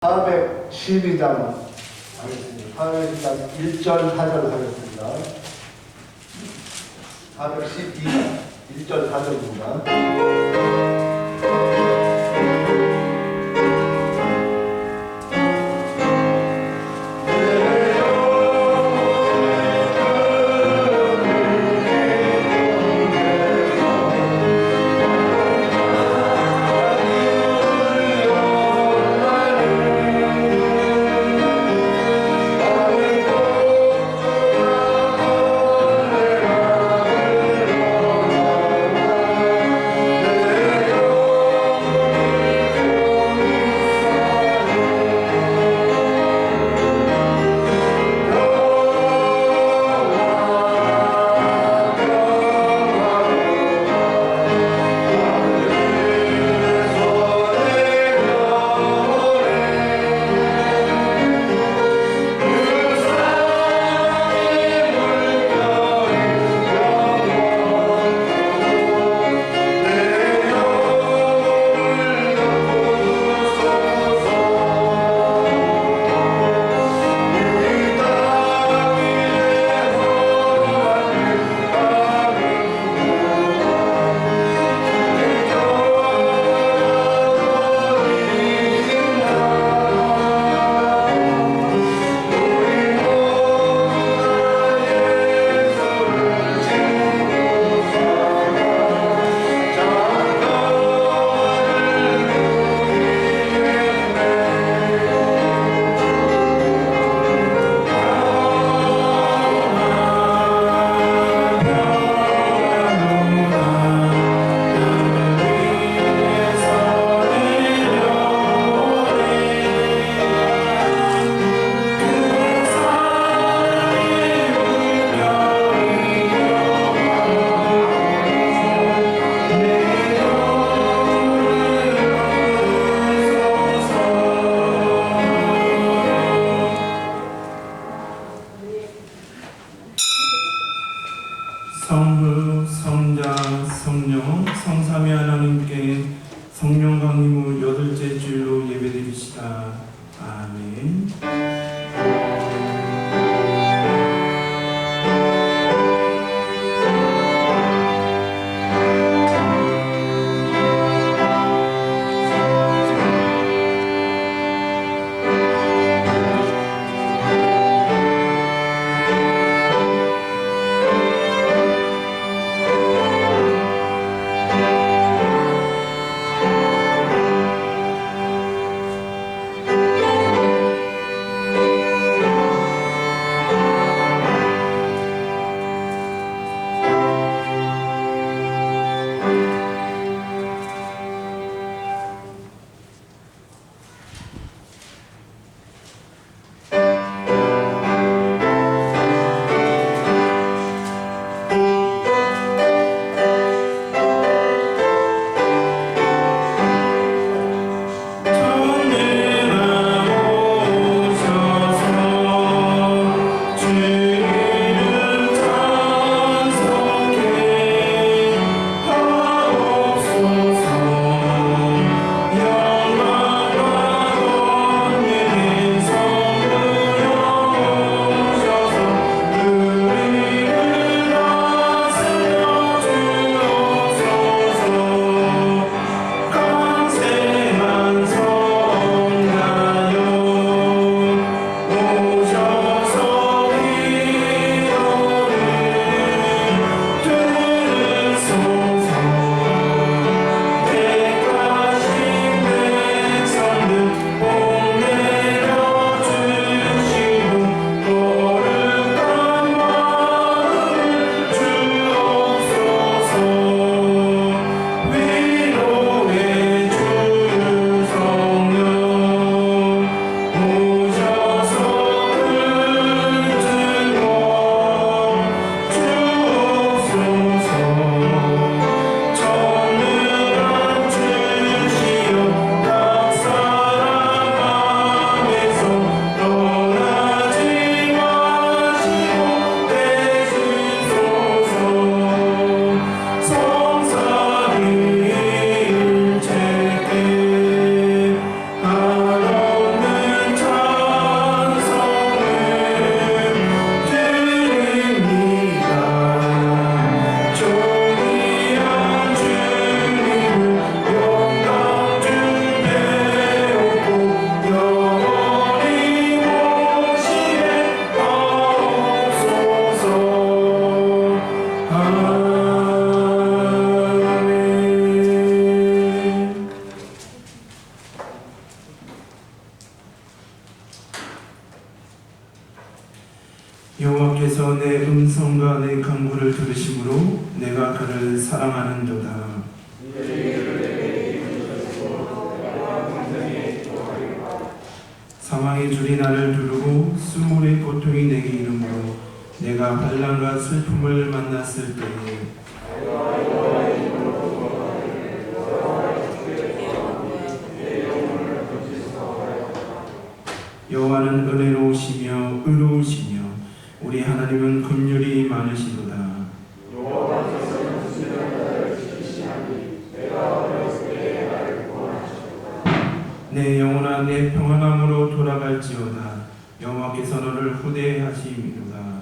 412장 하겠습니다. 412장 1절 4절 하겠습니다. 412장 1절 4절입니다. 성부, 성자, 성령, 성삼위 하나님께 성령 강림 후 8째 주일로 예배드립시다. 아멘. 여호와께서 내 음성과 내 간구를 들으심으로 내가 그를 사랑하는도다. 사망의 줄이 나를 두르고 수모의 고통이 내게 이르므로 내가 환난과 슬픔을 만났을 때에 여호와는 은혜로우시며 의로우시며 우리 하나님은 긍휼이 많으시도다. 내 영혼아 내 평안함으로 돌아갈지어다. 여호와께서 너를 후대하심이로다.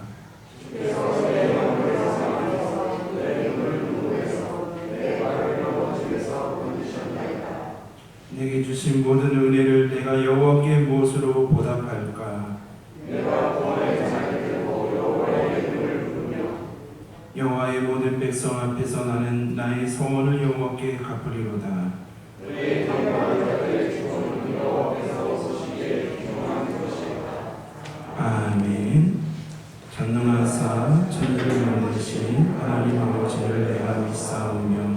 내게 주신 모든 은혜를 내가 여호와께 무엇으로 보답할까? 여호와의 모든 백성 앞에서 나는 나의 소원을 여호와께 갚으리로다. 아멘. 전능하사 천지를 만드신 하나님 아버지를 내가 믿사오며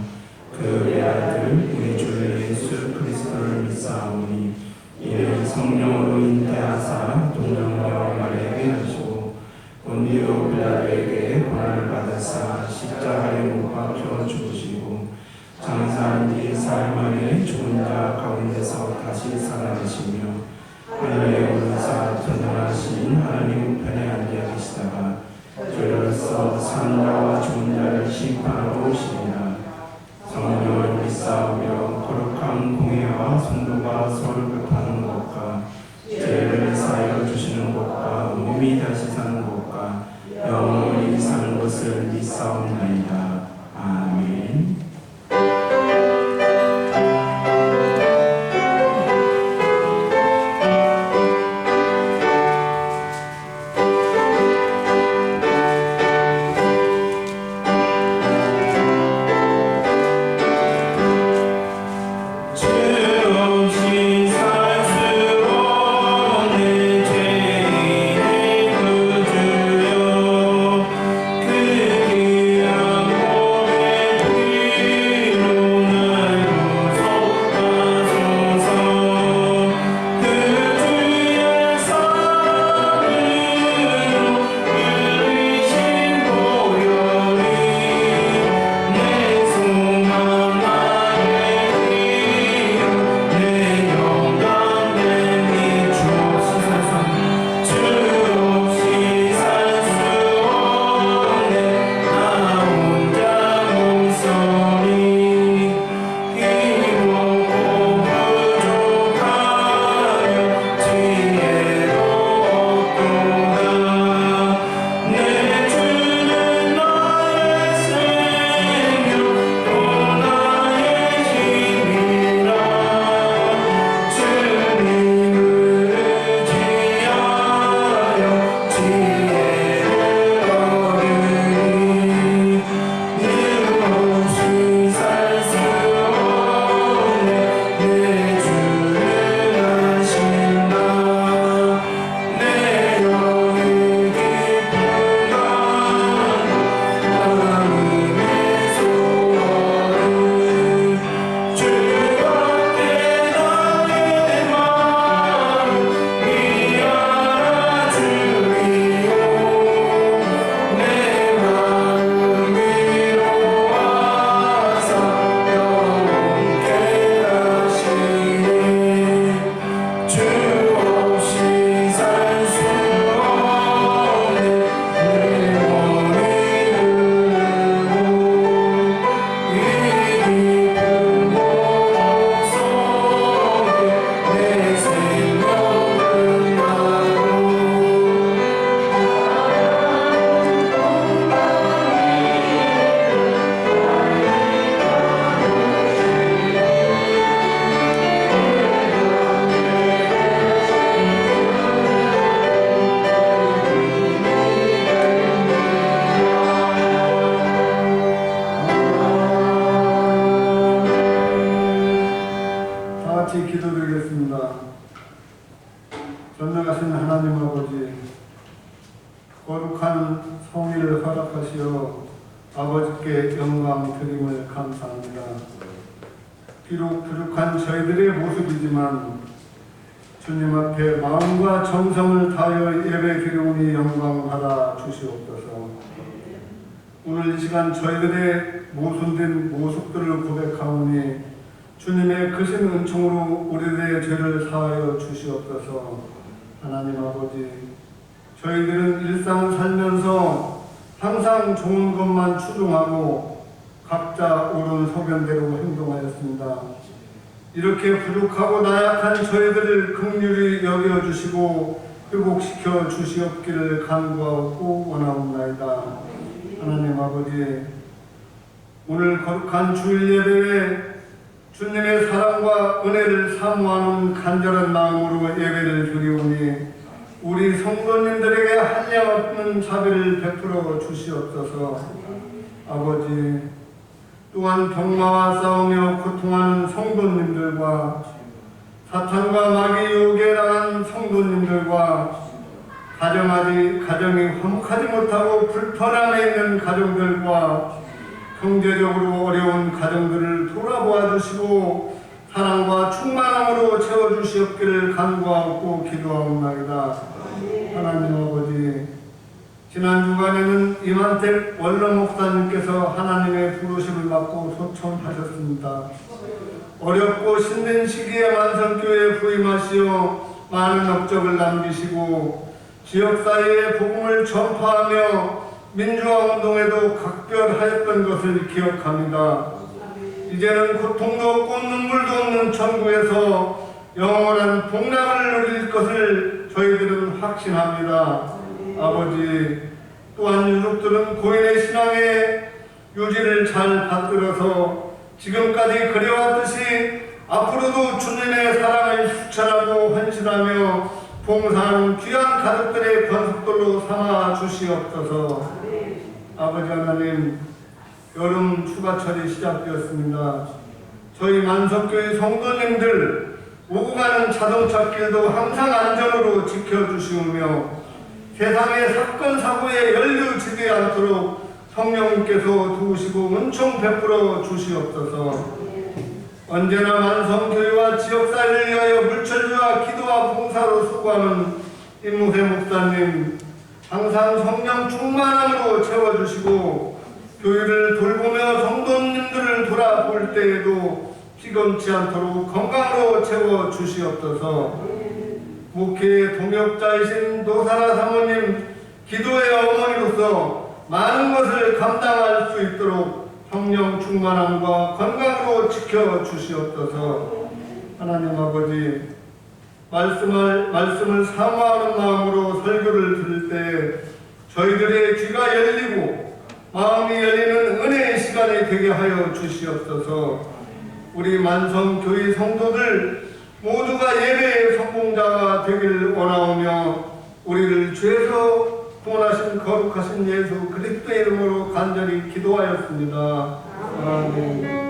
그 외아들 우리 주 예수 그리스도를 믿사오니 이는 성령으로 잉태하사 동정녀 마리아에게 하시고 본디오 빌라도에게 고난을 받으사 십자가에 못 박혀 죽으시고 장사한 뒤 사흘 만에 죽은 자 가운데서 다시 살아나시며 하늘에 오르사 전능하신 하나님 우편에 앉아 계시다가 죄로서 사는 자와 죽은 자를 심판하러 오시리라. 성령을 믿사오며 거룩한 공예와 성도가 서로 급하는 것과 죄를 사하여 주시는 것과 몸이 다시 사는 것과 영원히 사는 것을 믿사옵나이다. 아멘. 전능하신 하나님 아버지, 거룩한 성일을 허락하시어 아버지께 영광 드림을 감사합니다. 비록 부족한 저희들의 모습이지만 주님 앞에 마음과 정성을 다하여 예배 드리오니 영광 받아 주시옵소서. 오늘 이 시간 저희들의 모순된 모습들을 고백하오니 주님의 크신 은총으로 우리들의 죄를 사하여 주시옵소서. 하나님 아버지, 저희들은 일상을 살면서 항상 좋은 것만 추종하고 각자 옳은 소견대로 행동하였습니다. 이렇게 부족하고 나약한 저희들을 긍휼히 여겨주시고 회복시켜 주시옵기를 간구하고 원하옵나이다. 하나님 아버지, 오늘 거룩한 주일 예배에 주님의 사랑과 은혜를 사모하는 간절한 마음으로 예배를 드리오니 우리 성도님들에게 한량없는 자비를 베풀어 주시옵소서. 아버지, 또한 병마와 싸우며 고통하는 성도님들과 사탄과 마귀 유혹에 당한 성도님들과 가정이 화목하지 못하고 불편함에 있는 가정들과 경제적으로 어려운 가정들을 돌아보아 주시고 사랑과 충만함으로 채워주시옵기를 간구하고 기도하옵나이다. 하나님 아버지, 지난 주간에는 이만택 원로 목사님께서 하나님의 부르심을 받고 소천하셨습니다. 어렵고 힘든 시기에 만성교회에 부임하시어 많은 업적을 남기시고 지역사회에 복음을 전파하며 민주화 운동에도 각별하였던 것을 기억합니다. 이제는 고통도 없고 눈물도 없는 천국에서 영원한 복락을 누릴 것을 저희들은 확신합니다. 아버지, 또한 유족들은 고인의 신앙의 유지를 잘 받들어서 지금까지 그래왔듯이 앞으로도 주님의 사랑을 실천하고 헌신하며 봉사하는 귀한 가족들의 권속들로 삼아 주시옵소서. 아버지 하나님, 여름 휴가철이 시작되었습니다. 저희 만석교회 성도님들 오고 가는 자동차길도 항상 안전으로 지켜주시오며 세상의 사건 사고에 연루지지 않도록 성령님께서 도우시고 은총 베풀어 주시옵소서. 언제나 만성교회와 지역사회를 위하여 물천주와 기도와 봉사로 수고하는 임무세 목사님, 항상 성령 충만함으로 채워주시고 교회를 돌보며 성도님들을 돌아볼 때에도 피곤치 않도록 건강으로 채워주시옵소서. 목회의 동역자이신 노사라 사모님, 기도의 어머니로서 많은 것을 감당할 수 있도록 성령 충만함과 건강으로 지켜주시옵소서. 하나님 아버지, 말씀을 사모하는 마음으로 설교를 들을 때 저희들의 귀가 열리고 마음이 열리는 은혜의 시간이 되게 하여 주시옵소서. 우리 만성교회 성도들 모두가 예배의 성공자가 되길 원하오며 우리를 죄에서 구원하신 거룩하신 예수 그리스도의 이름으로 간절히 기도하였습니다. 아멘.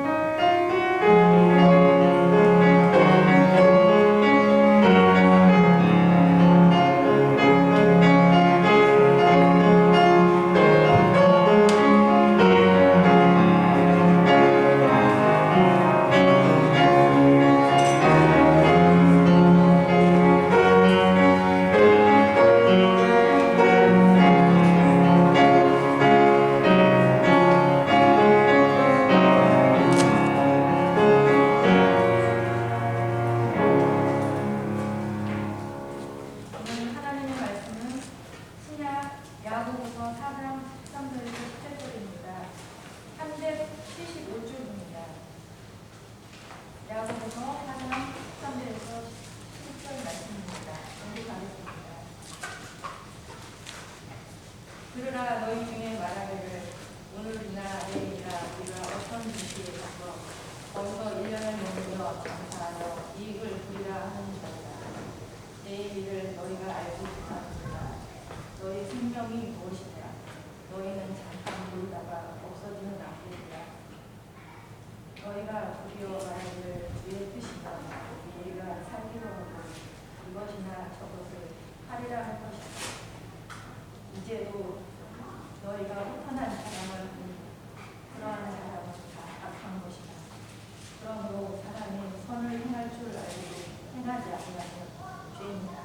그러나 너희 중에 말하기를 오늘이나 내일이나 우리가 어떤 도시에 가서 거기서 1년을 머물며 장사하여 이익을 부리라 하는 자이다. 내일 일을 너희가 알지 못하느니라. 너희 생명이 무엇이냐? 너희는 잠깐 놀다가 없어지는 악이라. 너희가 드디어 말하기를 주의 뜻이나 우리가 살기로 하고 이것이나 저것을 하리라 할 것이다. 이제도 너희가 혹한한 사람을 그러한 사람은 다 악한 것이다. 그러므로 사람이 선을 행할 줄 알고 행하지 아니하면 죄인이다.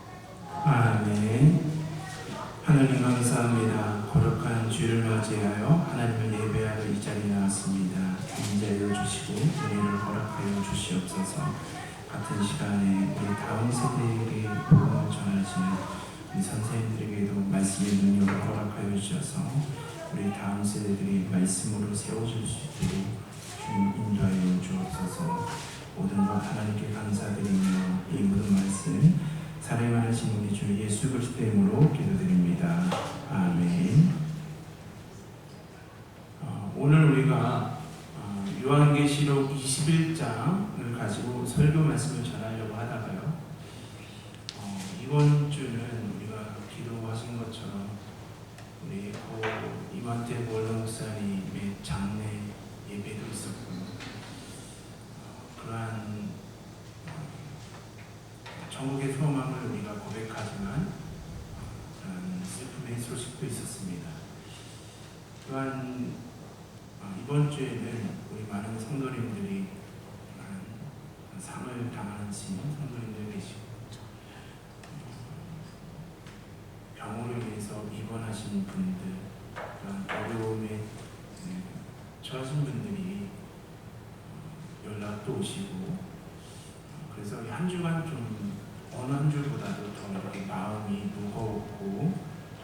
아멘. 하나님 감사합니다. 거룩한 주를 맞이하여 하나님을 예배하러 이 자리에 나왔습니다. 인자여 주시고 은혜를 허락하여 주시옵소서. 같은 시간에 우리 다음 세대에게 복음을 전하시는 우리 선생님들에게도 말씀의 능력을 허락하여 주셔서 우리 다음 세대들이 말씀으로 세워질 수 있도록 주님 인도하여 주옵소서. 모든 것 하나님께 감사드리며 이 모든 말씀 사랑하신 우리 주 예수 그리스도의 이름으로 기도드립니다. 아멘. 오늘 우리가 요한계시록 21장을 가지고 설교 말씀을 전하려고 하다가요. 이번 주는 우리가 기도하신 것처럼 우리 이만태 몰라 목사님의 장례 예배도 있었고요. 그러한 천국의 소망을 우리가 고백하지만 슬픔의 소식도 있었습니다. 또한 이번 주에는 우리 많은 성도님들이 상을 당하신 성도님들 계시고 병으로 인해서 입원하신 분들, 그런 어려움에 처하신 분들이 연락도 오시고 그래서 한 주간 좀 어느 한 주보다도 더 이렇게 마음이 무거웠고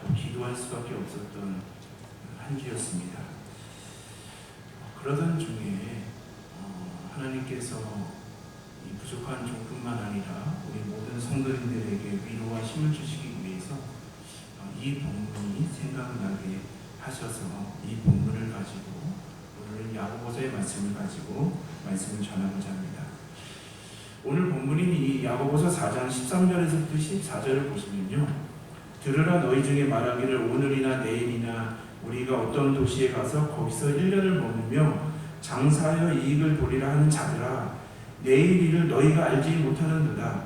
더 기도할 수밖에 없었던 한 주였습니다. 그러던 중에 하나님께서 이 부족한 종뿐만 아니라 우리 모든 성도님들에게 위로와 힘을 주시기 위해서 이 본문이 생각나게 하셔서 이 본문을 가지고 오늘 야고보서의 말씀을 가지고 말씀을 전하고자 합니다. 오늘 본문인 이 야고보서 4장 13절에서부터 14절을 보시면요, 들으라 너희 중에 말하기를 오늘이나 내일이나 우리가 어떤 도시에 가서 거기서 1년을 머물며 장사하여 이익을 보리라 하는 자들아, 내일 일을 너희가 알지 못하는도다.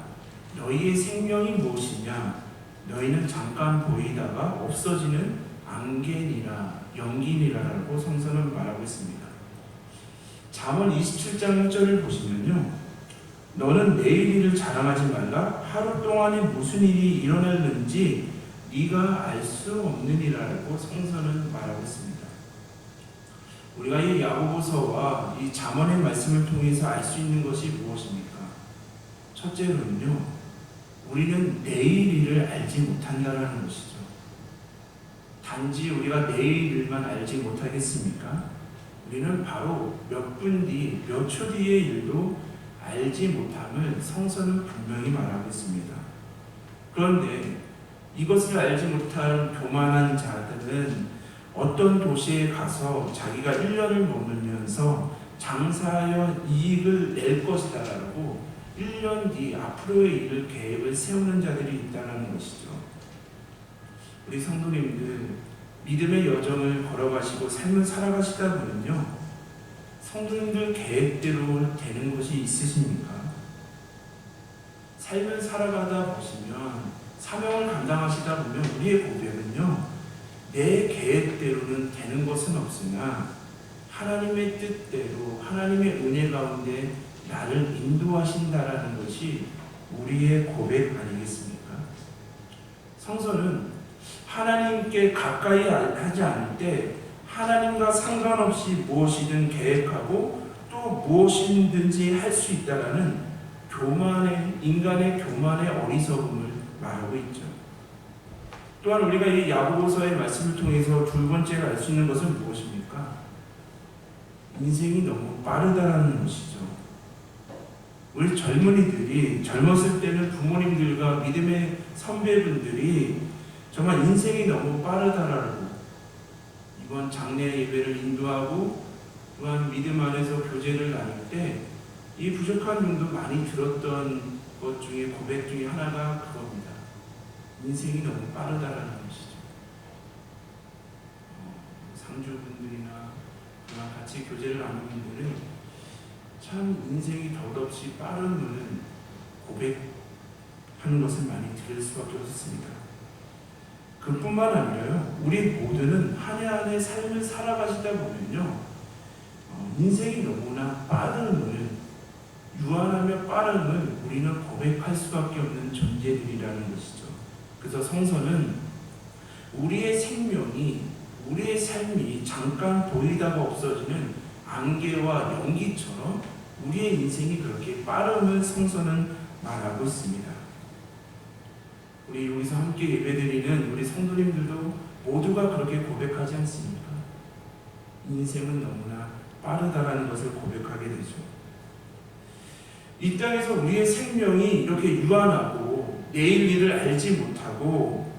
너희의 생명이 무엇이냐? 너희는 잠깐 보이다가 없어지는 안개니라 연기니라라고 성서는 말하고 있습니다. 잠언 27장 1절을 보시면요, 너는 내일 일을 자랑하지 말라. 하루 동안에 무슨 일이 일어날는지 네가 알 수 없느니라고 성서는 말하고 있습니다. 우리가 이 야고보서와 이 잠언의 말씀을 통해서 알 수 있는 것이 무엇입니까? 첫째로는요, 우리는 내일 일을 알지 못한다라는 것이죠. 단지 우리가 내일 일만 알지 못하겠습니까? 우리는 바로 몇 분 뒤, 몇 초 뒤의 일도 알지 못함을 성서는 분명히 말하고 있습니다. 그런데 이것을 알지 못한 교만한 자들은 어떤 도시에 가서 자기가 1년을 머물면서 장사하여 이익을 낼 것이다 라고 1년 뒤 앞으로의 일을 계획을 세우는 자들이 있다는 것이죠. 우리 성도님들, 믿음의 여정을 걸어가시고 삶을 살아가시다 보면요, 성도님들 계획대로 되는 것이 있으십니까? 삶을 살아가다 보시면, 사명을 감당하시다 보면 우리의 고백은요, 내 계획대로는 되는 것은 없으나 하나님의 뜻대로 하나님의 은혜 가운데 나를 인도하신다라는 것이 우리의 고백 아니겠습니까? 성서는 하나님께 가까이 하지 않을 때 하나님과 상관없이 무엇이든 계획하고 또 무엇이든지 할 수 있다라는 인간의 교만의 어리석음을 말하고 있죠. 또한 우리가 이 야고보서의 말씀을 통해서 두 번째로 알 수 있는 것은 무엇입니까? 인생이 너무 빠르다라는 것이죠. 우리 젊은이들이 젊었을 때는 부모님들과 믿음의 선배분들이 정말 인생이 너무 빠르다라고 이번 장례 예배를 인도하고 또한 믿음 안에서 교제를 나눌 때 이 부족한 정도 많이 들었던 것 중에 고백 중에 하나가 그겁니다. 인생이 너무 빠르다라는 것이죠. 상주분들이나 같이 교제를 나누는 분들은 참 인생이 더없이 빠름을 고백하는 것을 많이 들을 수밖에 없습니다. 그뿐만 아니라요. 우리 모두는 한 해 한 해 삶을 살아가시다 보면요. 인생이 너무나 빠름을 유한하며 빠름을 우리는 고백할 수밖에 없는 존재들이라는 것이죠. 그래서 성서는 우리의 생명이 우리의 삶이 잠깐 보이다가 없어지는 안개와 연기처럼 우리의 인생이 그렇게 빠름을 성서는 말하고 있습니다. 우리 여기서 함께 예배드리는 우리 성도님들도 모두가 그렇게 고백하지 않습니까? 인생은 너무나 빠르다라는 것을 고백하게 되죠. 이 땅에서 우리의 생명이 이렇게 유한하고 내일 일을 알지 못하고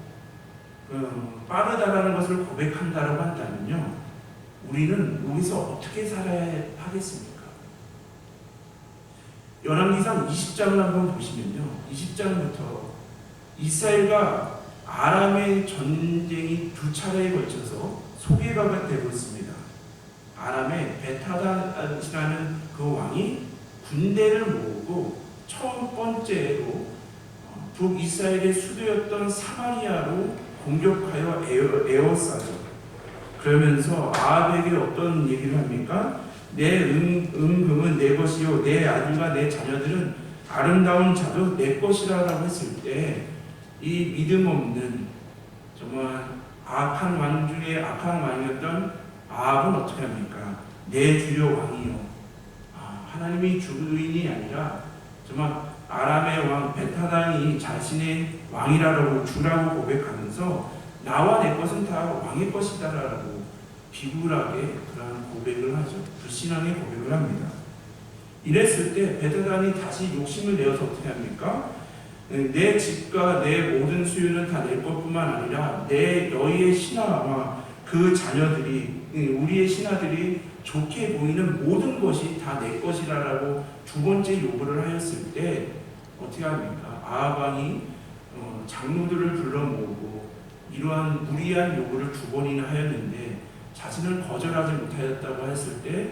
빠르다라는 것을 고백한다라고 한다면요, 우리는 여기서 어떻게 살아야 하겠습니까? 열왕기상 20장을 한번 보시면요, 20장부터 이스라엘과 아람의 전쟁이 두 차례에 걸쳐서 소개가 되고 있습니다. 아람의 베타단이라는 그 왕이 군대를 모으고 첫 번째로 북이스라엘의 수도였던 사마리아로 공격하여 에워싸죠. 그러면서 아합에게 어떤 얘기를 합니까? 내 은금은 내 것이요 내 아들과 내 자녀들은 아름다운 자도 내 것이라고 했을 때 이 믿음 없는 정말 악한 왕 중에 악한 왕이었던 아합은 어떻게 합니까? 내 주여 왕이요. 하나님이 주인이 아니라 정말 아람의 왕 베타단이 자신의 왕이라고 주라고 고백하면서 나와 내 것은 다 왕의 것이다라고 비굴하게 그러한 고백을 하죠. 불신앙의 고백을 합니다. 이랬을 때 베타단이 다시 욕심을 내어서 어떻게 합니까? 내 집과 내 모든 수유는 다 내 것뿐만 아니라 너희의 신하와 그 자녀들이 우리의 신하들이 좋게 보이는 모든 것이 다 내 것이라고 두 번째 요구를 하였을 때 어떻게 합니까? 아합 왕이 장로들을 불러 모으고 이러한 무리한 요구를 두 번이나 하였는데 자신을 거절하지 못하였다고 했을 때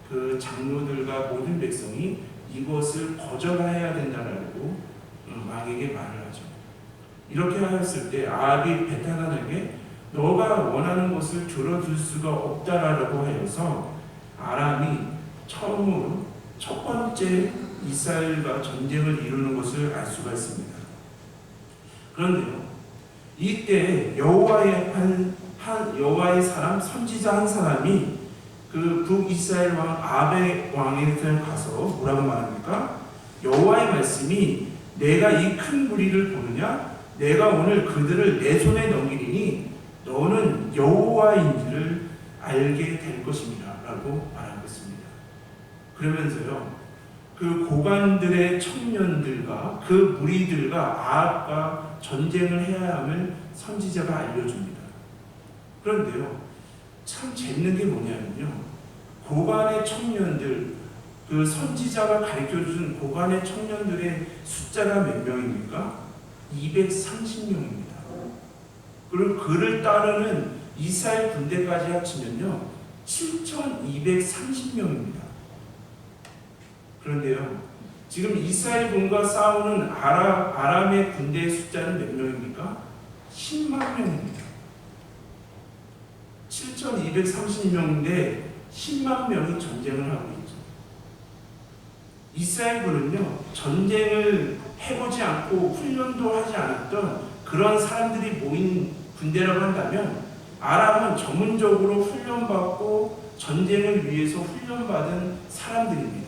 그 장로들과 모든 백성이 이것을 거절해야 된다라고 왕에게 말을 하죠. 이렇게 하였을 때 아합이 베타단에게 너가 원하는 것을 들어줄 수가 없다라고 하여서 아람이 처음으로 첫 번째 이스라엘과 전쟁을 이루는 것을 알 수가 있습니다. 그런데요, 이때 여호와의 사람 선지자 한 사람이 그 북이스라엘 왕 아합의 왕에게 가서 뭐라고 말합니까? 여호와의 말씀이 내가 이 큰 무리를 보느냐? 내가 오늘 그들을 내 손에 넘기리니 너는 여호와인지를 알게 될 것입니다 라고 말하고 있습니다. 그러면서요, 그 고관들의 청년들과 그 무리들과 아합과 전쟁을 해야 함을 선지자가 알려줍니다. 그런데요, 참 재밌는 게 뭐냐면요, 고관의 청년들, 그 선지자가 가르쳐준 고관의 청년들의 숫자가 몇 명입니까? 230명입니다. 그리고 그를 따르는 이스라엘 군대까지 합치면요 7,230명입니다. 그런데요, 지금 이스라엘 군과 싸우는 아람의 군대의 숫자는 몇 명입니까? 10만 명입니다. 7,230명인데 10만 명이 전쟁을 하고 있죠. 이스라엘군은요, 전쟁을 해보지 않고 훈련도 하지 않았던 그런 사람들이 모인 군대라고 한다면, 아람은 전문적으로 훈련받고 전쟁을 위해서 훈련받은 사람들입니다.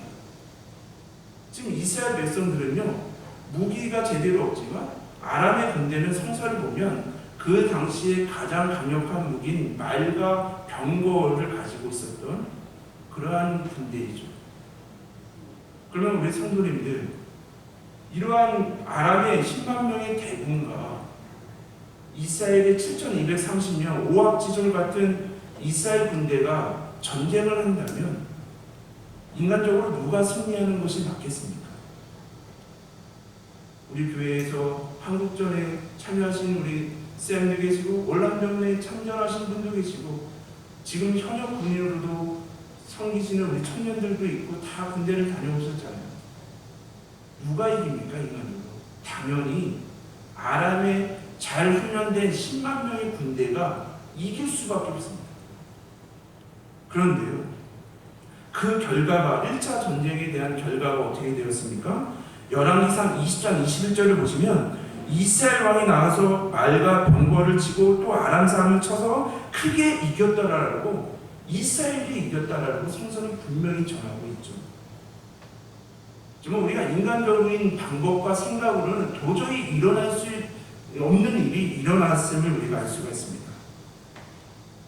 지금 이스라엘 백성들은요, 무기가 제대로 없지만 아람의 군대는 성서를 보면 그 당시에 가장 강력한 무기인 말과 병거를 가지고 있었던 그러한 군대이죠. 그러면 우리 성도님들, 이러한 아람의 10만 명의 대군과 이스라엘의 7,230명 오합지졸 같은 이스라엘 군대가 전쟁을 한다면 인간적으로 누가 승리하는 것이 맞겠습니까? 우리 교회에서 한국전에 참여하신 우리 쌤도 계시고 월남전에 참전하신 분도 계시고 지금 현역 군인으로도 섬기시는 우리 청년들도 있고 다 군대를 다녀오셨잖아요. 누가 이깁니까, 인간으로? 당연히 아람의 잘 훈련된 10만 명의 군대가 이길 수밖에 없습니다. 그런데요, 그 결과가 1차 전쟁에 대한 결과가 어떻게 되었습니까? 열왕기상 20장 21절을 보시면 이스라엘 왕이 나가서 말과 병거를 치고 또 아람 사람을 쳐서 크게 이겼다라고, 이스라엘이 이겼다라고 성서는 분명히 전하고 있죠. 지금 우리가 인간적인 방법과 생각으로는 도저히 일어날 수 없는 일이 일어났음을 우리가 알 수가 있습니다.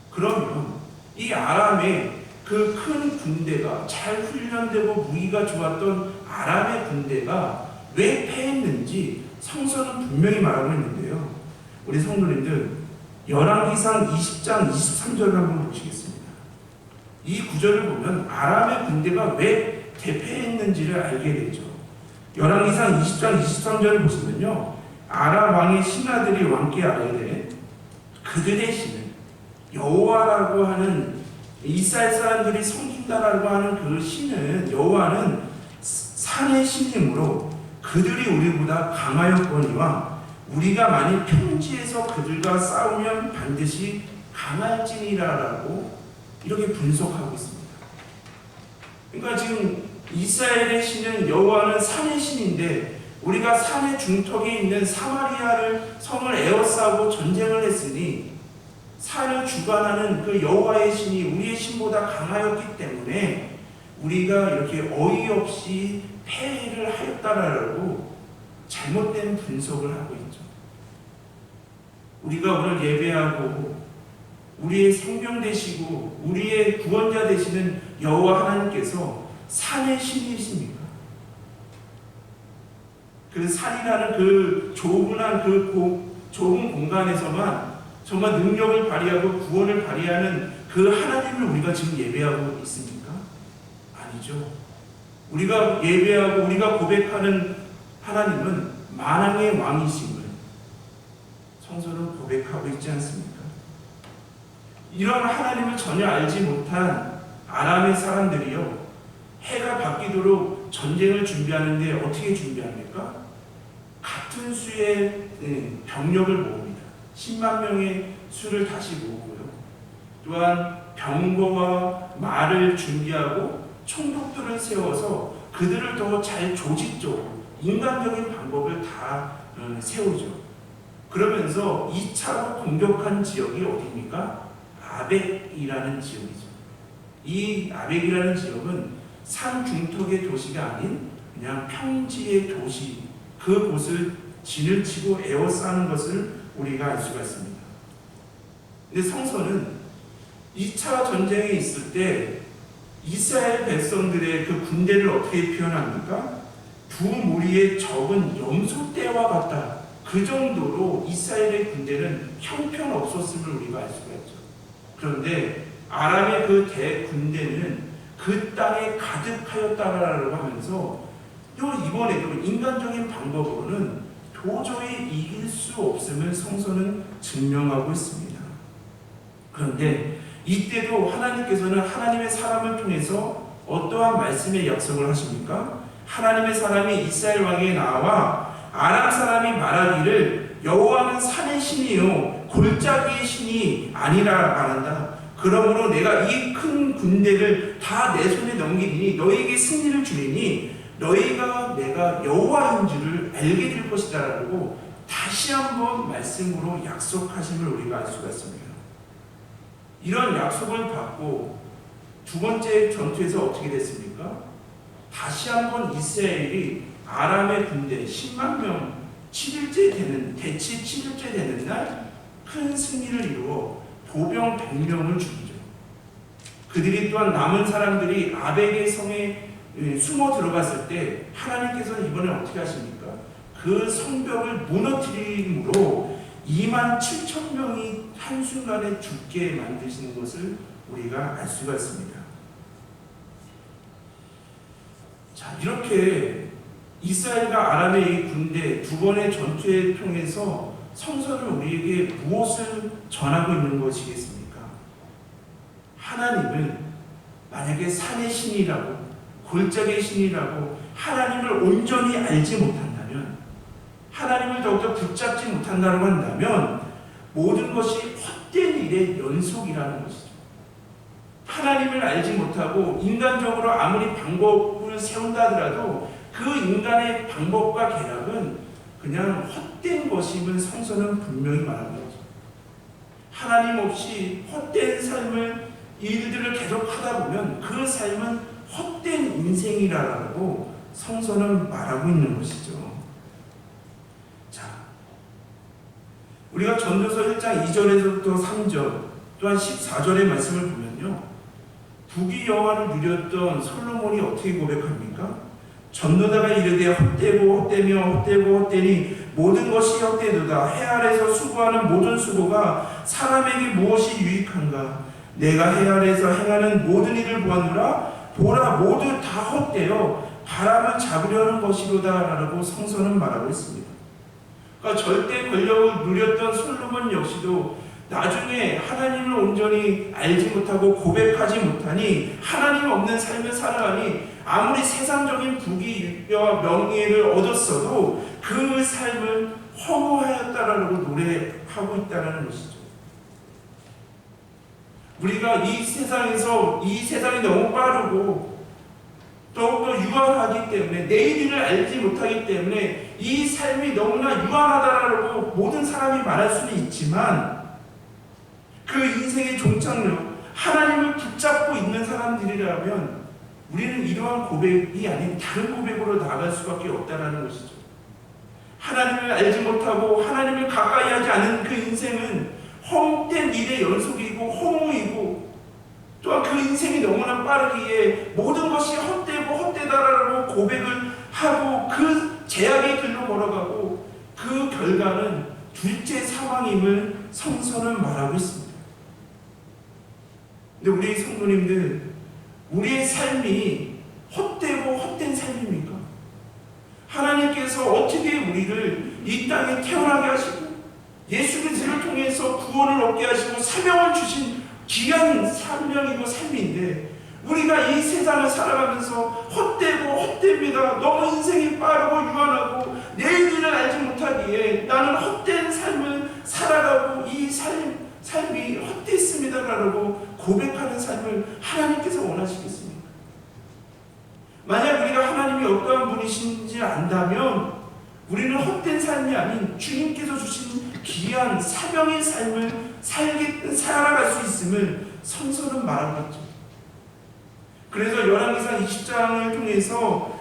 그러면 이 아람의 그 큰 군대가, 잘 훈련되고 무기가 좋았던 아람의 군대가 왜 패했는지 성서는 분명히 말하고 있는데요. 우리 성도님들, 열왕기상 20장 23절을 한번 보시겠습니다. 이 구절을 보면 아람의 군대가 왜 대패했는지를 알게 되죠. 열왕기상 20장 23절을 보시면요, 아람 왕의 신하들이 왕께 아뢰되 그들의 신은 여호와라고 하는, 이스라엘 사람들이 섬긴다라고 하는 그 신은, 여호와는 산의 신이므로 그들이 우리보다 강하였거니와 우리가 만일 평지에서 그들과 싸우면 반드시 강할지니라라고 이렇게 분석하고 있습니다. 그러니까 지금 이스라엘의 신은, 여호와는 산의 신인데 우리가 산의 중턱에 있는 사마리아를 성을 에워싸고 전쟁을 했으니 산을 주관하는 그 여호와의 신이 우리의 신보다 강하였기 때문에 우리가 이렇게 어이없이 패를 하였다라고 잘못된 분석을 하고 있죠. 우리가 오늘 예배하고 우리의 생명 되시고 우리의 구원자 되시는 여호와 하나님께서 산의 신이십니까? 그 산이라는 그 좁은 좁은 공간에서만 정말 능력을 발휘하고 구원을 발휘하는 그 하나님을 우리가 지금 예배하고 있습니까? 아니죠. 우리가 예배하고 우리가 고백하는 하나님은 만왕의 왕이심을 성서는 고백하고 있지 않습니까? 이런 하나님을 전혀 알지 못한 아람의 사람들이요, 해가 바뀌도록 전쟁을 준비하는데 어떻게 준비합니까? 같은 수의 병력을 모읍니다. 10만 명의 수를 다시 모으고요. 또한 병거와 말을 준비하고 총독들을 세워서 그들을 더 잘 조직적으로 인간적인 방법을 다 세우죠. 그러면서 2차로 공격한 지역이 어디입니까? 아벡이라는 지역이죠. 이 아벡이라는 지역은 산 중턱의 도시가 아닌 그냥 평지의 도시, 그곳을 진을 치고 에워싸는 것을 우리가 알 수가 있습니다. 근데 성서는 2차 전쟁에 있을 때 이스라엘 백성들의 그 군대를 어떻게 표현합니까? 두 무리의 적은 염소떼와 같다. 그 정도로 이스라엘의 군대는 형편없었음을 우리가 알 수가 있죠. 그런데 아람의 그 대군대는 그 땅에 가득하였다라고 하면서 이번에도 인간적인 방법으로는 도저히 이길 수 없음을 성서는 증명하고 있습니다. 그런데 이때도 하나님께서는 하나님의 사람을 통해서 어떠한 말씀의 약속을 하십니까? 하나님의 사람이 이스라엘 왕에게 나와 아람 사람이 말하기를 여호와는 산의 신이요 골짜기의 신이 아니라 말한다. 그러므로 내가 이 큰 군대를 다 내 손에 넘기니 너희에게 승리를 주리니 너희가 내가 여호와인 줄을 알게 될 것이다 라고 다시 한번 말씀으로 약속하심을 우리가 알 수가 있습니다. 이런 약속을 받고 두 번째 전투에서 어떻게 됐습니까? 다시 한번 이스라엘이 아람의 군대 10만 명 7일째 되는, 대치 7일째 되는 날 큰 승리를 이루어 보병 100명을 죽이죠. 그들이 또한 남은 사람들이 아벡의 성에 숨어 들어갔을 때 하나님께서는 이번에 어떻게 하십니까? 그 성벽을 무너뜨림으로 27,000명이 한순간에 죽게 만드시는 것을 우리가 알 수가 있습니다. 자, 이렇게 이스라엘과 아람의 이 군대 두 번의 전투를 통해서 성서는 우리에게 무엇을 전하고 있는 것이겠습니까? 하나님은 만약에 산의 신이라고 골짜기의 신이라고 하나님을 온전히 알지 못한다면 하나님을 더욱더 붙잡지 못한다고 한다면 모든 것이 헛된 일의 연속이라는 것이죠. 하나님을 알지 못하고 인간적으로 아무리 방법을 세운다 하더라도 그 인간의 방법과 계략은 그냥 헛된 것임을 성서는 분명히 말하는 거죠. 하나님 없이 헛된 삶을 일들을 계속 하다 보면 그 삶은 헛된 인생이라고 성서는 말하고 있는 것이죠. 자, 우리가 전도서 1장 2절에서부터 3절 또한 14절의 말씀을 보면요, 부귀 영화를 누렸던 솔로몬이 어떻게 고백합니까? 전도다가 이르되 헛되고 헛되며 헛되고 헛되니 모든 것이 헛되도다. 해 아래서 수고하는 모든 수고가 사람에게 무엇이 유익한가? 내가 해 아래서 행하는 모든 일을 보았노라. 보라, 모두 다 헛되어 바람을 잡으려는 것이로다 라고 성서는 말하고 있습니다. 그러니까 절대 권력을 누렸던 솔로몬 역시도 나중에 하나님을 온전히 알지 못하고 고백하지 못하니 하나님 없는 삶을 살아가니 아무리 세상적인 부귀와 명예를 얻었어도 그 삶을 허무하였다라고 노래하고 있다는 것이죠. 우리가 이 세상에서 이 세상이 너무 빠르고 더욱더 유한하기 때문에 내일을 알지 못하기 때문에 이 삶이 너무나 유한하다라고 모든 사람이 말할 수는 있지만 그 인생의 종착역 하나님을 붙잡고 있는 사람들이라면 우리는 이러한 고백이 아닌 다른 고백으로 나아갈 수밖에 없다는 것이죠. 하나님을 알지 못하고 하나님을 가까이 하지 않은 그 인생은 헛된 일의 연속이고 허무이고 또한 그 인생이 너무나 빠르기에 모든 것이 헛되고 헛되다라고 고백을 하고 그 제약의 길로 걸어가고 그 결과는 둘째 사망임을 성서는 말하고 있습니다. 근데 우리 성도님들, 우리의 삶이 헛되고 헛된 삶입니까? 하나님께서 어떻게 우리를 이 땅에 태어나게 하시고 예수 그리스도를 통해서 구원을 얻게 하시고 사명을 주신 귀한 사명이고 삶인데 우리가 이 세상을 살아가면서 헛되고 헛됩니다. 너무 인생이 빠르고 유한하고 내일을 알지 못하기에 나는 헛된 삶을 살아가고 이 삶이 헛됐습니다라고 고백하는 삶을 하나님께서 원하시겠습니까? 만약 우리가 하나님이 어떠한 분이신지 안다면 우리는 헛된 삶이 아닌 주님께서 주신 귀한 사명의 삶을 살아갈 수 있음을 성서는 말하고 있죠. 그래서 열왕기상 20장을 통해서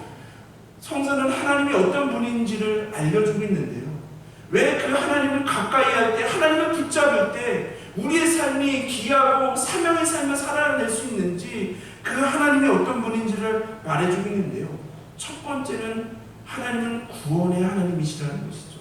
성서는 하나님이 어떤 분인지를 알려주고 있는데요. 왜 그 하나님을 가까이 할 때, 하나님을 붙잡을 때 우리의 삶이 귀하고 사명의 삶을 살아낼 수 있는지 그 하나님이 어떤 분인지를 말해주고 있는데요. 첫 번째는 하나님은 구원의 하나님이시라는 것이죠.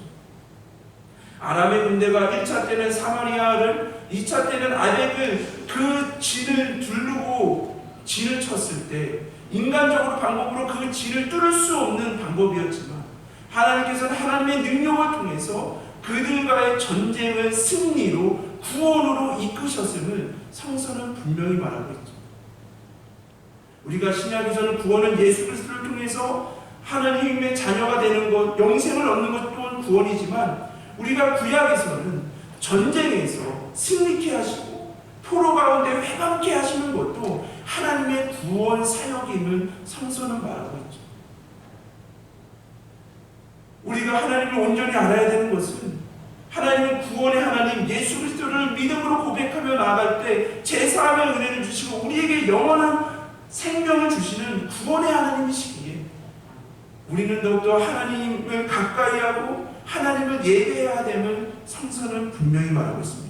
아람의 군대가 1차 때는 사마리아를, 2차 때는 아벡을 그 진을 두르고 진을 쳤을 때 인간적으로 방법으로 그 진을 뚫을 수 없는 방법이었지만 하나님께서는 하나님의 능력을 통해서 그들과의 전쟁을 승리로 구원으로 이끄셨음을 성서는 분명히 말하고 있죠. 우리가 신약에서는 구원은 예수 그리스도를 통해서 하나님의 자녀가 되는 것, 영생을 얻는 것 또한 구원이지만 우리가 구약에서는 전쟁에서 승리케 하시고 포로 가운데 회방케 하시는 것도 하나님의 구원 사역임을 성서는 말하고 있죠. 우리가 하나님을 온전히 알아야 되는 것은 하나님은 구원의 하나님 예수 그리스도를 믿음으로 고백하며 나아갈 때 제사함의 은혜를 주시고 우리에게 영원한 생명을 주시는 구원의 하나님이시기에 우리는 더욱더 하나님을 가까이 하고 하나님을 예배해야 됨을 성서는 분명히 말하고 있습니다.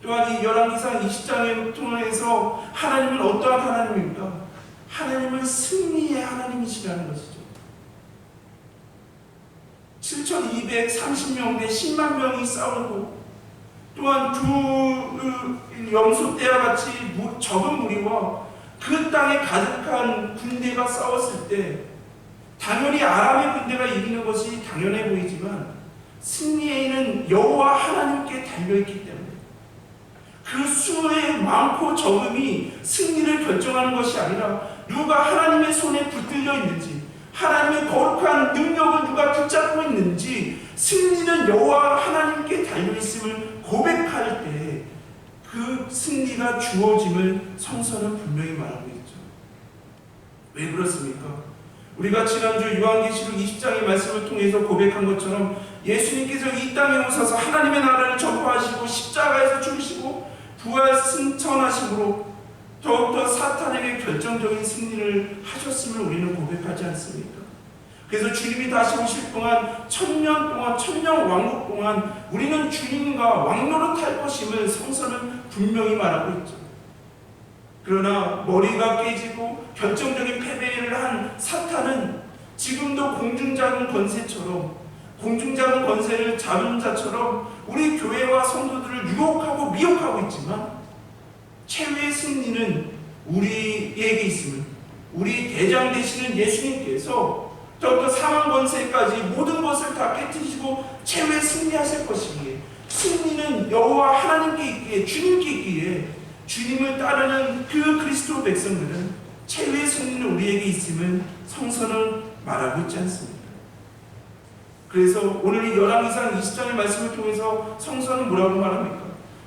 또한 이 열왕기상 20장을 통해서 하나님은 어떠한 하나님입니까? 하나님은 승리의 하나님이시라는 것이죠. 7,230명 대 10만 명이 싸우고 또한 두 염소 떼와 같이 적은 무리와 그 땅에 가득한 군대가 싸웠을 때 당연히 아람의 군대가 이기는 것이 당연해 보이지만 승리에는 여호와 하나님께 달려있기 때문에 그 수의 많고 적음이 승리를 결정하는 것이 아니라 누가 하나님의 손에 붙들려 있는지 하나님의 거룩한 능력을 누가 붙잡고 있는지, 승리는 여호와 하나님께 달려있음을 고백할 때 그 승리가 주어짐을 성서는 분명히 말하고 있죠. 왜 그렇습니까? 우리가 지난주 요한계시록 20장의 말씀을 통해서 고백한 것처럼 예수님께서 이 땅에 오셔서 하나님의 나라를 전파하시고 십자가에서 죽으시고 부활 승천하심으로 더욱더 사탄에게 결정적인 승리를 하셨음을 우리는 고백하지 않습니까? 그래서 주님이 다시 오실 동안 천년 동안, 천년 왕국 동안 우리는 주님과 왕노릇할 것임을 성서는 분명히 말하고 있죠. 그러나 머리가 깨지고 결정적인 패배를 한 사탄은 지금도 공중작은 권세처럼, 공중작은 권세를 잡은 자처럼 우리 교회와 성도들을 유혹하고 미혹하고 있지만, 최후의 승리는 우리에게 있음을, 우리 대장 되시는 예수님께서 더욱더 사망 권세까지 모든 것을 다 깨뜨리시고 최후에 승리하실 것이기에, 승리는 여호와 하나님께 있기에, 주님께 있기에, 주님을 따르는 그 그리스도 백성들은 최후의 승리는 우리에게 있음을 성서는 말하고 있지 않습니까? 그래서 오늘 이 열왕기상 20장의 말씀을 통해서 성서는 뭐라고 말합니까?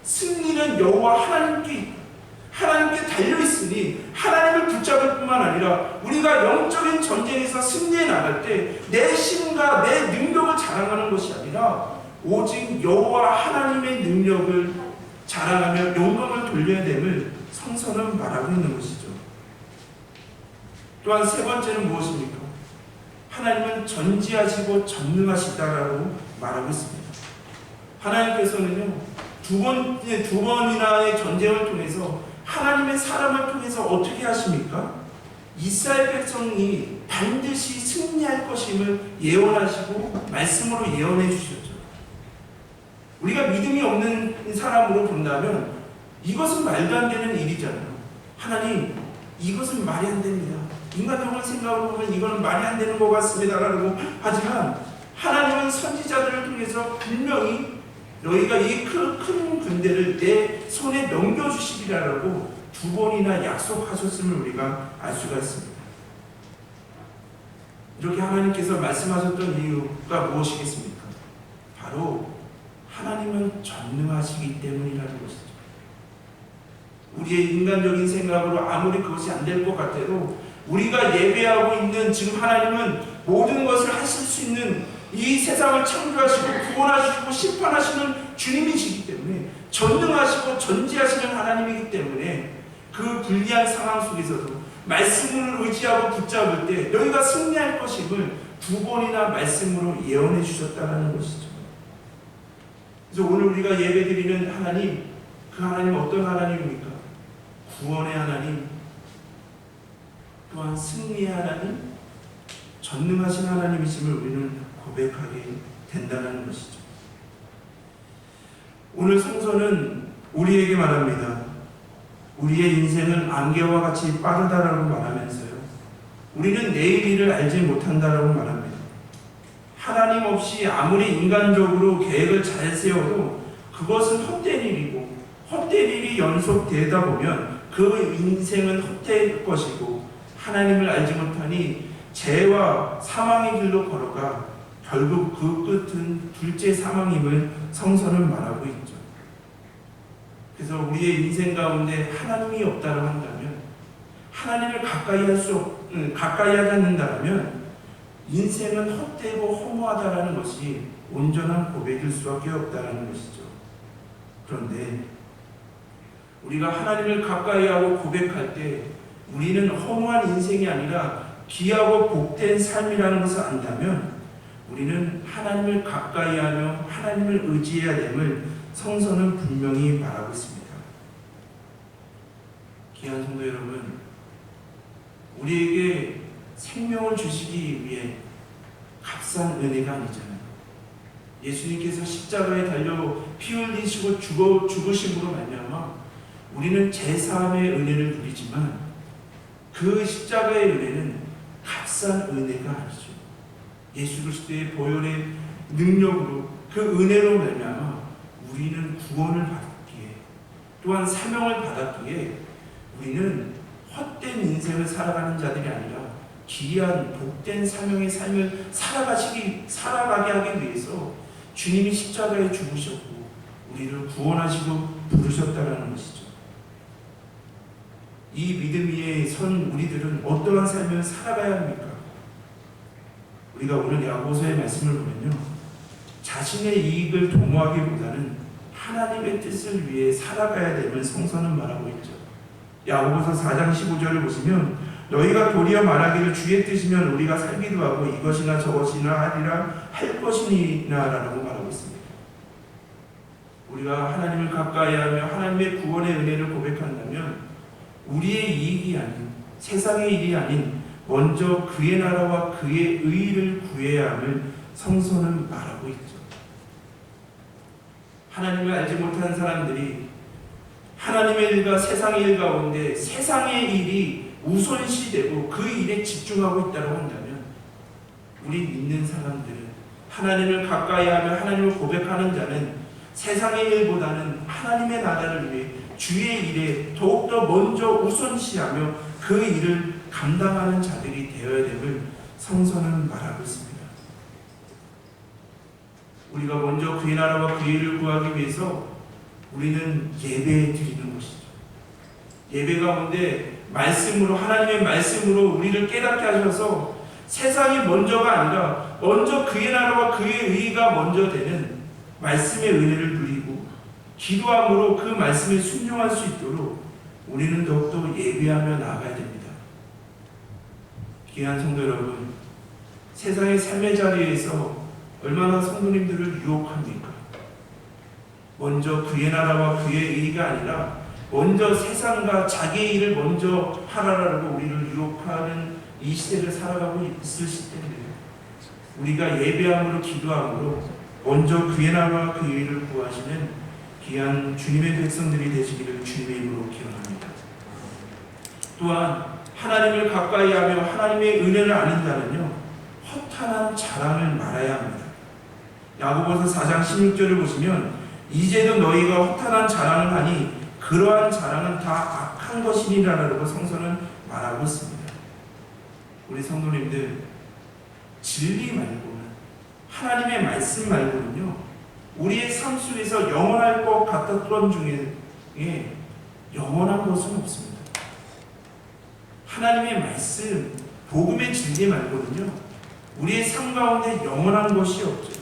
승리는 여호와 하나님께 있다, 하나님께 달려있으니 하나님을 붙잡을 뿐만 아니라 우리가 영적인 전쟁에서 승리해 나갈 때 내 힘과 내 능력을 자랑하는 것이 아니라 오직 여호와 하나님의 능력을 자랑하며 영광을 돌려야 됨을 성서는 말하고 있는 것이죠. 또한 세 번째는 무엇입니까? 하나님은 전지하시고 전능하시다라고 말하고 있습니다. 하나님께서는요, 두 번이나의 전쟁을 통해서 하나님의 사람을 통해서 어떻게 하십니까? 이스라엘 백성이 반드시 승리할 것임을 예언하시고 말씀으로 예언해 주셨죠. 우리가 믿음이 없는 사람으로 본다면 이것은 말도 안 되는 일이잖아요. 하나님, 이것은 말이 안 됩니다. 인간적인 생각으로 보면 이거는 말이 안 되는 것 같습니다 라고 하지만, 하나님은 선지자들을 통해서 분명히 너희가 이 큰 군대를 내 손에 넘겨주시리라고 두 번이나 약속하셨음을 우리가 알 수가 있습니다. 이렇게 하나님께서 말씀하셨던 이유가 무엇이겠습니까? 바로 하나님은 전능하시기 때문이라는 것이죠. 우리의 인간적인 생각으로 아무리 그것이 안 될 것 같아도 우리가 예배하고 있는 지금 하나님은 모든 것을 하실 수 있는, 이 세상을 창조하시고 구원하시고 심판하시는 주님이시기 때문에, 전능하시고 전지하시는 하나님이기 때문에 그 불리한 상황 속에서도 말씀을 의지하고 붙잡을 때 너희가 승리할 것임을 두 번이나 말씀으로 예언해 주셨다는 것이죠. 그래서 오늘 우리가 예배드리는 하나님, 그 하나님은 어떤 하나님입니까? 구원의 하나님, 또한 승리의 하나님, 전능하신 하나님이심을 우리는 고백하게 된다는 것이죠. 오늘 성서는 우리에게 말합니다. 우리의 인생은 안개와 같이 빠르다라고 말하면서요, 우리는 내일 일을 알지 못한다라고 말합니다. 하나님 없이 아무리 인간적으로 계획을 잘 세워도 그것은 헛된 일이고, 헛된 일이 연속되다 보면 그 인생은 헛될 것이고, 하나님을 알지 못하니 죄와 사망의 길로 걸어가 결국 그 끝은 둘째 사망임을 성서는 말하고 있죠. 그래서 우리의 인생 가운데 하나님이 없다고 한다면, 하나님을 가까이 하지 않는다면 인생은 헛되고 허무하다라는 것이 온전한 고백일 수밖에 없다는 것이죠. 그런데 우리가 하나님을 가까이 하고 고백할 때 우리는 허무한 인생이 아니라 귀하고 복된 삶이라는 것을 안다면 우리는 하나님을 가까이 하며 하나님을 의지해야 됨을 성서는 분명히 말하고 있습니다. 귀한 성도 여러분, 우리에게 생명을 주시기 위해 값싼 은혜가 아니잖아요. 예수님께서 십자가에 달려 피 흘리시고 죽으심으로 말미암아 우리는 제사함의 은혜를 누리지만, 그 십자가의 은혜는 값싼 은혜가 아니죠. 예수 그리스도의 보혈의 능력으로, 그 은혜로 말미암아 우리는 구원을 받았기에, 또한 사명을 받았기에 우리는 헛된 인생을 살아가는 자들이 아니라 기이한 복된 사명의 삶을 살아가게 하기 위해서 주님이 십자가에 죽으셨고 우리를 구원하시고 부르셨다라는 것이죠. 이 믿음 위에 선 우리들은 어떠한 삶을 살아가야 합니까? 우리가 오늘 야고보서의 말씀을 보면요, 자신의 이익을 도모하기보다는 하나님의 뜻을 위해 살아가야 됨을 성서는 말하고 있죠. 야고보서 4장 15절을 보시면 너희가 도리어 말하기를 주의 뜻이면 우리가 살기도 하고 이것이나 저것이나 하리라 할 것이니라 라고 말하고 있습니다. 우리가 하나님을 가까이하며 하나님의 구원의 은혜를 고백한다면 우리의 이익이 아닌, 세상의 일이 아닌 먼저 그의 나라와 그의 의를 구해야 함을 성서는 말하고 있죠. 하나님을 알지 못하는 사람들이 하나님의 일과 세상의 일 가운데 세상의 일이 우선시되고 그 일에 집중하고 있다고 한다면 우리 믿는 사람들은, 하나님을 가까이하며 하나님을 고백하는 자는 세상의 일보다는 하나님의 나라를 위해 주의 일에 더욱더 먼저 우선시하며 그 일을 감당하는 자들이 되어야 됨을 성서는 말하고 있습니다. 우리가 먼저 그의 나라와 그의 일을 구하기 위해서 우리는 예배 드리는 것이죠. 예배 가운데 말씀으로, 하나님의 말씀으로 우리를 깨닫게 하셔서 세상이 먼저가 아니라 먼저 그의 나라와 그의 의가 먼저 되는 말씀의 은혜를 누리고 기도함으로 그 말씀에 순종할 수 있도록 우리는 더욱더 예배하며 나아가야 됩니다. 귀한 성도 여러분, 세상의 삶의 자리에서 얼마나 성도님들을 유혹합니까? 먼저 그의 나라와 그의 의가 아니라 먼저 세상과 자기의 일을 먼저 하라라고 우리를 유혹하는 이 시대를 살아가고 있을 시대인데요. 우리가 예배함으로 기도함으로 먼저 그의 나라와 그의 일을 구하시는 귀한 주님의 백성들이 되시기를 주님의 이름으로 기원합니다. 또한 하나님을 가까이하며 하나님의 은혜를 아는 자는요, 허탄한 자랑을 말아야 합니다. 야고보서 4장 16절을 보시면 이제도 너희가 허탄한 자랑을 하니 그러한 자랑은 다 악한 것이니라라고 성서는 말하고 있습니다. 우리 성도님들, 진리 말고는, 하나님의 말씀 말고는요, 우리의 삶 속에서 영원할 것 같았던 중에 영원한 것은 없습니다. 하나님의 말씀, 복음의 진리 말고는요, 우리의 삶 가운데 영원한 것이 없죠.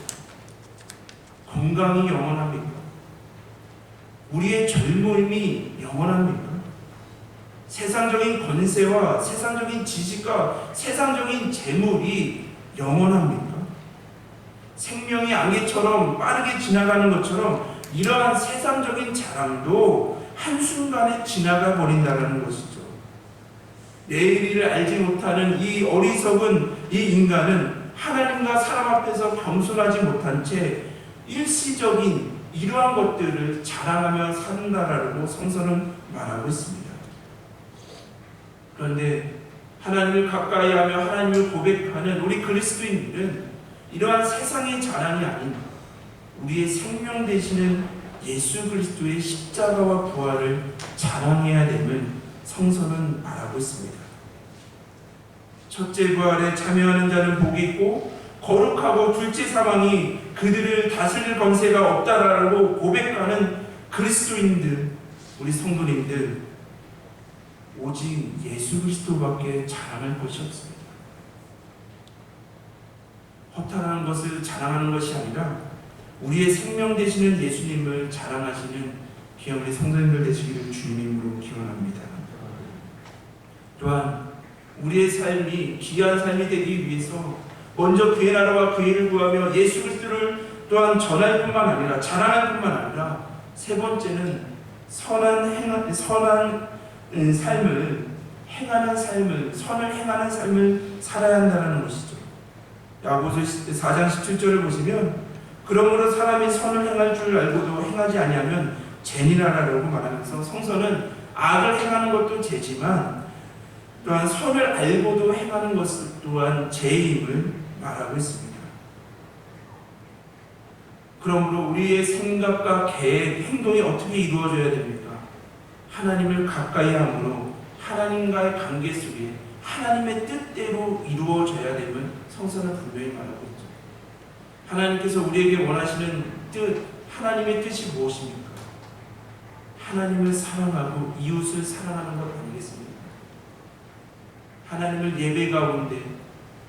건강이 영원합니까? 우리의 젊음이 영원합니까? 세상적인 권세와 세상적인 지식과 세상적인 재물이 영원합니까? 생명이 안개처럼 빠르게 지나가는 것처럼 이러한 세상적인 자랑도 한순간에 지나가 버린다는 것이죠. 내일을 알지 못하는 이 어리석은 이 인간은 하나님과 사람 앞에서 겸손하지 못한 채 일시적인 이러한 것들을 자랑하며 산다라고 성서는 말하고 있습니다. 그런데 하나님을 가까이하며 하나님을 고백하는 우리 그리스도인들은 이러한 세상의 자랑이 아닌 우리의 생명 되시는 예수 그리스도의 십자가와 부활을 자랑해야 됨을 성서는 말하고 있습니다. 첫째 부활에 참여하는 자는 복이 있고 거룩하고 둘째 사망이 그들을 다스릴 권세가 없다라고 고백하는 그리스도인들, 우리 성도님들, 오직 예수 그리스도밖에 자랑할 것이 없습니다. 허탄한 것을 자랑하는 것이 아니라 우리의 생명 되시는 예수님을 자랑하시는 귀한 우리 성도님들 되시기를 주님의 이름으로 기원합니다. 또한 우리의 삶이 귀한 삶이 되기 위해서 먼저 그의 나라와 그의 일을 구하며 예수 그리스도를 또한 전할 뿐만 아니라 자랑할 뿐만 아니라 세 번째는 선한 삶을 행하는 삶을, 선을 행하는 삶을 살아야 한다는 것이죠. 야고보서 4장 17절을 보시면 그러므로 사람이 선을 행할 줄 알고도 행하지 아니하면 죄니라라고 말하면서 성서는 악을 행하는 것도 죄지만 또한 선을 알고도 행하는 것 또한 죄임을 말하고 있습니다. 그러므로 우리의 생각과 계획, 행동이 어떻게 이루어져야 됩니까? 하나님을 가까이 함으로 하나님과의 관계 속에 하나님의 뜻대로 이루어져야 됨을 성서는 분명히 말하고 있죠. 하나님께서 우리에게 원하시는 뜻, 하나님의 뜻이 무엇입니까? 하나님을 사랑하고 이웃을 사랑하는 것 아니겠습니까? 하나님을 예배 가운데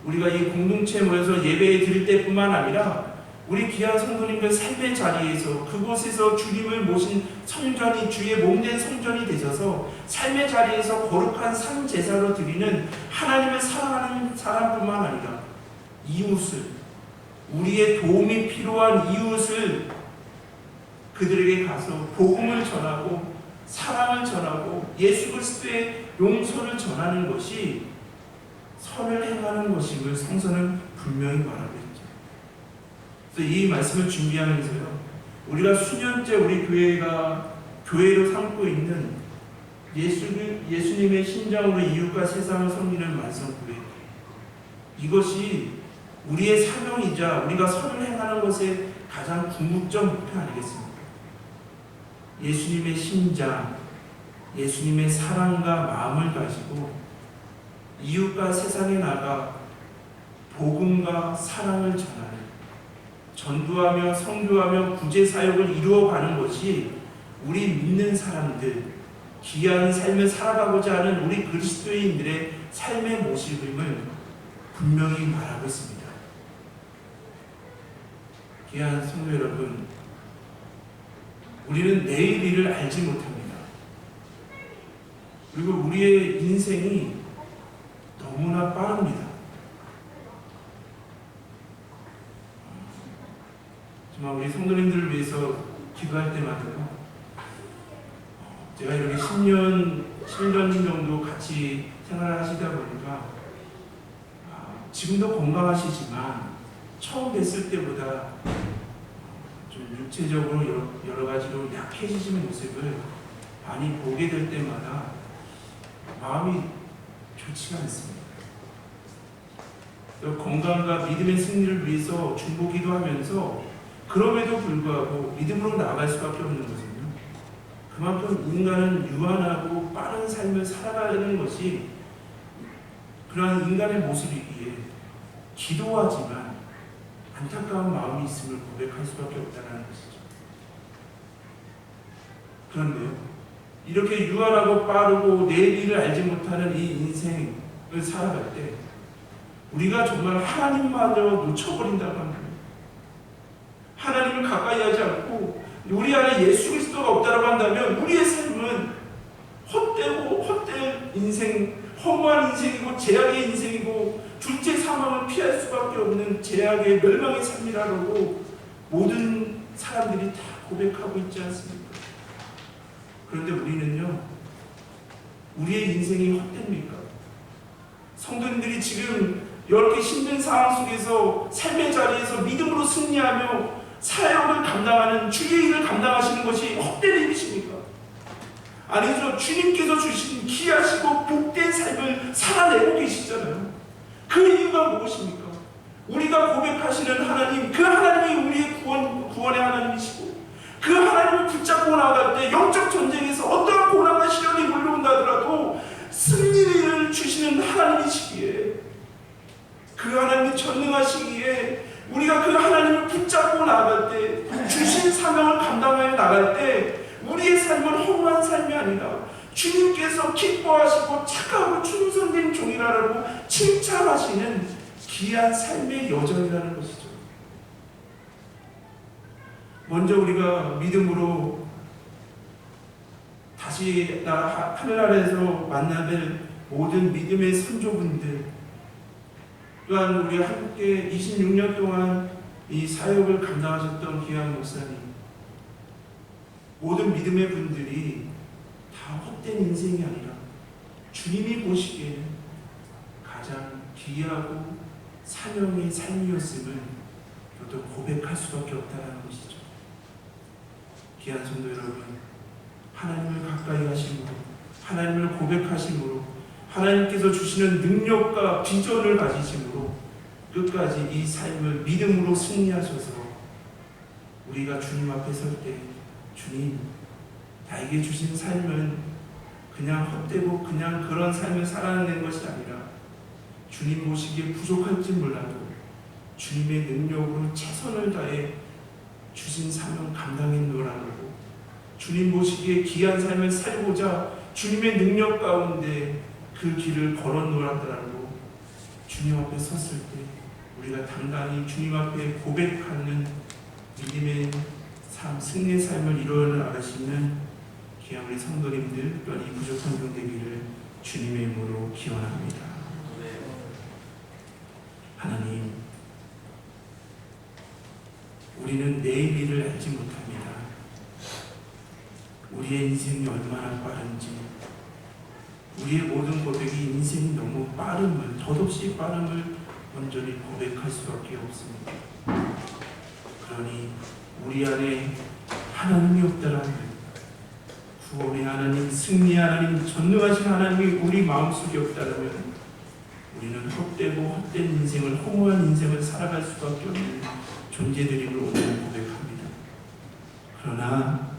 우리가 이 공동체에 모여서 예배에 드릴 때뿐만 아니라 우리 귀한 성도님들 삶의 자리에서 그곳에서 주님을 모신 성전이 주의 몸된 성전이 되셔서 삶의 자리에서 거룩한 산 제사로 드리는 하나님을 사랑하는 사람뿐만 아니라 이웃을, 우리의 도움이 필요한 이웃을 그들에게 가서 복음을 전하고 사랑을 전하고 예수 그리스도의 용서를 전하는 것이 선을 행하는 것임을 성서는 분명히 말하고 있죠. 그래서 이 말씀을 준비하면서요, 우리가 수년째 우리 교회가 교회로 삼고 있는 예수님의 심장으로 이웃과 세상을 섬기는 만성교회, 이것이 우리의 사명이자 우리가 선을 행하는 것의 가장 궁극적 목표 아니겠습니까? 예수님의 심장, 예수님의 사랑과 마음을 가지고 이웃과 세상에 나가 복음과 사랑을 전하는, 전도하며 선교하며 구제 사역을 이루어가는 것이 우리 믿는 사람들, 귀한 삶을 살아가고자 하는 우리 그리스도인들의 삶의 모습임을 분명히 말하고 있습니다. 귀한 성도 여러분, 우리는 내일 일을 알지 못합니다. 그리고 우리의 인생이 너무나 빠릅니다. 정말 우리 성도님들을 위해서 기도할 때마다요, 제가 이렇게 10년 정도 같이 생활을 하시다 보니까 지금도 건강하시지만 처음 뵀을 때보다 좀 육체적으로 여러 가지로 약해지신 모습을 많이 보게 될 때마다 마음이 좋지가 않습니다. 건강과 믿음의 승리를 위해서 중보기도 하면서 그럼에도 불구하고 믿음으로 나아갈 수밖에 없는 것은요, 그만큼 인간은 유한하고 빠른 삶을 살아가는 것이 그러한 인간의 모습이기에 기도하지만 안타까운 마음이 있음을 고백할 수밖에 없다는 것이죠. 그런데요, 이렇게 유한하고 빠르고 내일 일을 알지 못하는 이 인생을 살아갈 때 우리가 정말 하나님마저 놓쳐버린다고 합니다. 하나님을 가까이 하지 않고 우리 안에 예수 그리스도가 없다고 한다면 우리의 삶은 헛된 인생, 허무한 인생이고 제약의 인생이고 둘째 사망을 피할 수밖에 없는 제약의 멸망의 삶이라고 모든 사람들이 다 고백하고 있지 않습니까? 그런데 우리는요, 우리의 인생이 헛됩니까? 성도님들이 지금 이렇게 힘든 상황 속에서 삶의 자리에서 믿음으로 승리하며 사역을 감당하는 주의 일을 감당하시는 것이 헛된 일이십니까? 아니죠. 주님께서 주신 귀하시고 복된 삶을 살아내고 계시잖아요. 그 이유가 무엇입니까? 우리가 고백하시는 하나님, 그 하나님이 우리의 구원의 하나님이시고 그 하나님을 붙잡고 나아갈 때 영적 전쟁에서 어떠한 고난과 시련이 몰려온다 하더라도 승리를 주시는 하나님이시기에, 그 하나님이 전능하시기에 우리가 그 하나님을 붙잡고 나아갈 때, 주신 사명을 감당하여 나갈 때 우리의 삶은 허무한 삶이 아니라 주님께서 기뻐하시고 착하고 충성된 종이라고 칭찬하시는 귀한 삶의 여정이라는 것이죠. 먼저 우리가 믿음으로 다시 하늘나라에서 만나뵐 모든 믿음의 선조분들, 또한 우리 함께 26년 동안 이 사역을 감당하셨던 귀한 목사님, 모든 믿음의 분들이 다 헛된 인생이 아니라 주님이 보시기에는 가장 귀하고 사명의 삶이었음을 저도 고백할 수밖에 없다는 것이죠. 귀한 성도 여러분, 하나님을 가까이 하심으로, 하나님을 고백하심으로, 하나님께서 주시는 능력과 비전을 가지심으로 끝까지 이 삶을 믿음으로 승리하셔서 우리가 주님 앞에 설 때, 주님, 나에게 주신 삶은 그냥 헛되고 그냥 그런 삶을 살아낸 것이 아니라 주님 보시기에 부족할지 몰라도 주님의 능력으로 최선을 다해 주신 사명 감당했노라고, 주님 보시기에 귀한 삶을 살고자 주님의 능력 가운데 그 길을 걸어놓았더라고, 주님 앞에 섰을 때 우리가 당당히 주님 앞에 고백하는 믿음의 삶, 승리의 삶을 이루어나가시는 귀한 우리 성도님들, 특별히 부족한 종 되기를 주님의 이름으로 기원합니다. 하나님, 우리는 내일 일을 알지 못합니다. 우리의 인생이 얼마나 빠른지, 우리의 모든 고백이 인생이 너무 빠름을, 덧없이 빠름을 온전히 고백할 수밖에 없습니다. 그러니 우리 안에 하나님이 없더라면, 구원의 하나님, 승리의 하나님, 전능하신 하나님이 우리 마음속에 없다면 우리는 헛되고 헛된 인생을, 허무한 인생을 살아갈 수밖에 없는 존재들임을 오늘 고백합니다. 그러나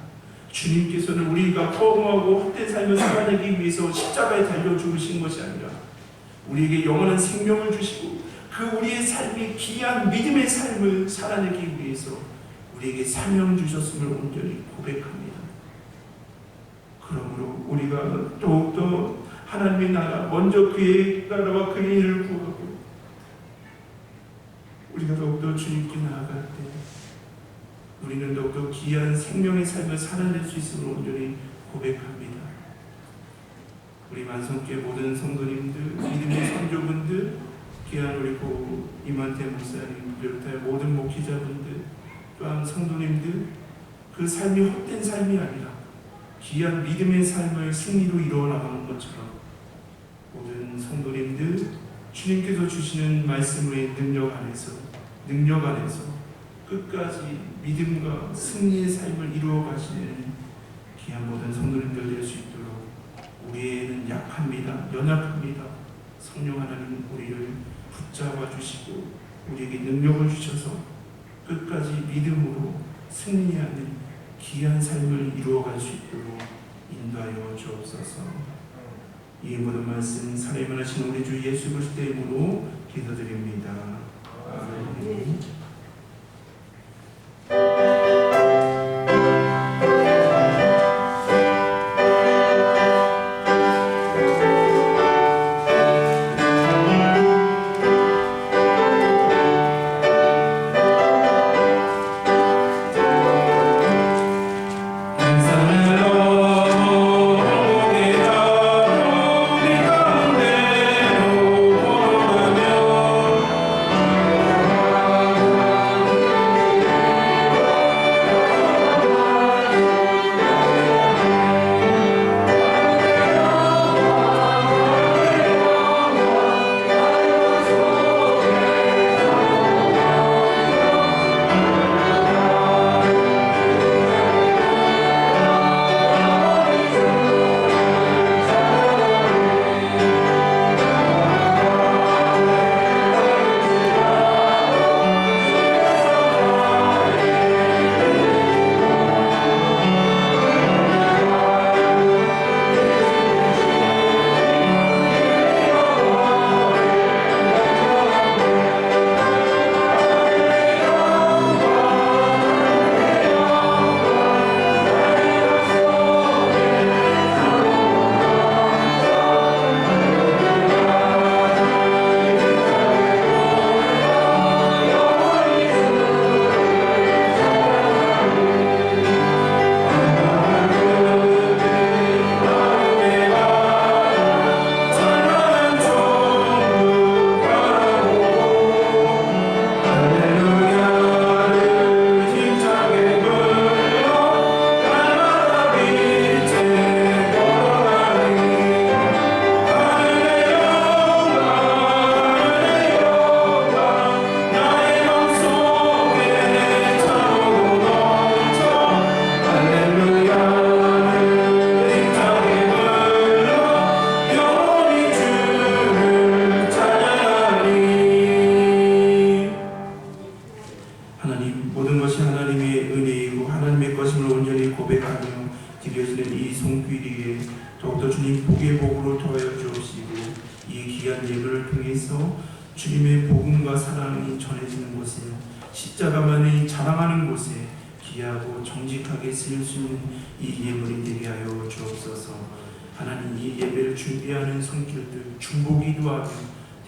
주님께서는 우리가 허무하고 헛된 삶을 살아내기 위해서 십자가에 달려 죽으신 것이 아니라 우리에게 영원한 생명을 주시고 그 우리의 삶이 귀한 믿음의 삶을 살아내기 위해서 우리에게 사명 주셨음을 온전히 고백합니다. 그러므로 우리가 더욱더 하나님의 나라, 먼저 그의 나라와 그의 일을 구하고 우리가 더욱더 주님께 나아갈 때 우리는 더욱더 귀한 생명의 삶을 살아낼 수 있음을 온전히 고백합니다. 우리 만성교회 모든 성도님들, 믿음의 선조분들, 귀한 우리 고 임한태 목사님 비롯하여 모든 목회자분들, 또한 성도님들, 그 삶이 헛된 삶이 아니라 귀한 믿음의 삶을 승리로 이루어 나가는 것처럼 모든 성도님들, 주님께서 주시는 말씀의 능력 안에서 끝까지 믿음과 승리의 삶을 이루어 가시는 귀한 모든 성도님들 될 수 있도록, 우리에는 약합니다. 연약합니다. 성령 하나님 우리를 붙잡아 주시고 우리에게 능력을 주셔서 끝까지 믿음으로 승리하는 귀한 삶을 이루어갈 수 있도록 인도하여 주옵소서. 이 모든 말씀 살아있는 하신 우리 주 예수 그리스도의 이름으로 기도드립니다. 아멘. 주 주님 복의 복으로 더하여 주옵시고 이 귀한 예배를 통해서 주님의 복음과 사랑이 전해지는 곳에 십자가만이 자랑하는 곳에 귀하고 정직하게 쓰일 수 있는 이 예물이 되게 하여 주옵소서. 하나님 이 예배를 준비하는 손길들 중보기도하며